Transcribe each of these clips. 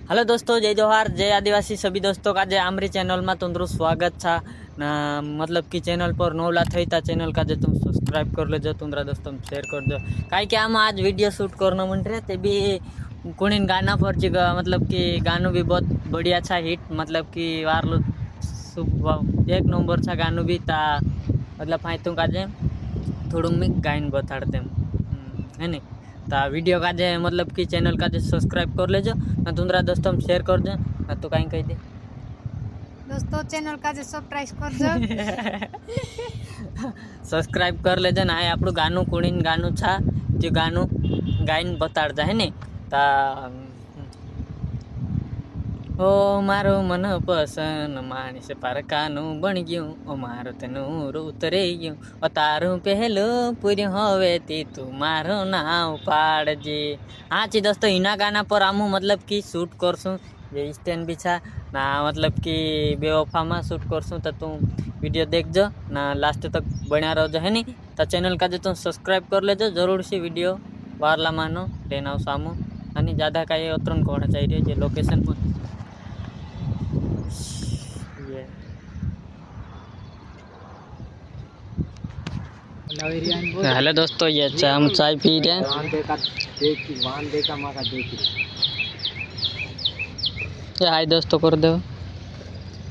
hello दोस्तों, जय जोहार, जय आदिवासी सभी दोस्तों का जय आमरी चैनल में तुमરું स्वागत था मतलब कि चैनल पर नवला थई था चैनल का जे तुम सब्सक्राइब कर लेजो तुमरा दोस्तों शेयर कर दो काई कि आम आज वीडियो शूट करना मन रहे ते भी कोणी गाना पर जी मतलब कि गानों भी बहुत बढ़िया था हिट मतलब कि वारलो एक नंबर था गानों भी ता मतलब फाई तुम काजे थोड़ू मी गायन बताड़ते है नहीं ता वीडियो का जे मतलब कि चैनल का जे सब्सक्राइब कर लेजो ना तुमरा दोस्तों शेयर कर दो ना तो कहीं कही दे दोस्तों चैनल का जे सब्सक्राइब कर दो सब्सक्राइब कर लेजो ना આપણું ગાનું કોણીન ગાનું છા જે ગાનું ગાઈને બતાડતા હે ને તા ઓ મારો મન પસંદ માણસ પારકાનું બની ગયું ઓ મારો તનું ઉતરે ગયું ઓ તારું પહેલું પૂર્યું હવે તે તું મારો નામ પાડજે हाँ जी दोस्तों इना गाना पर आमू मतलब कि शूट करसूँ जे स्टैंड भी छा ना मतलब कि बेवफा में शूट करसूँ तो तुम वीडियो देख जो ना लास्ट तक बना रहो है नहीं तो चैनल का जो तुम सब्सक्राइब कर लेजो जरूर से वीडियो वारला मानो लेना सामू અને ज़्यादा का ये उतरन कोना चाहिए जे लोकेशन पर हेलो दोस्तों ये हम चाय पी रहे हैं हाय दोस्तों कर दो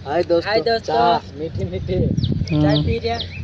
हाय दोस्तों मीठी मीठी चाय पी रहे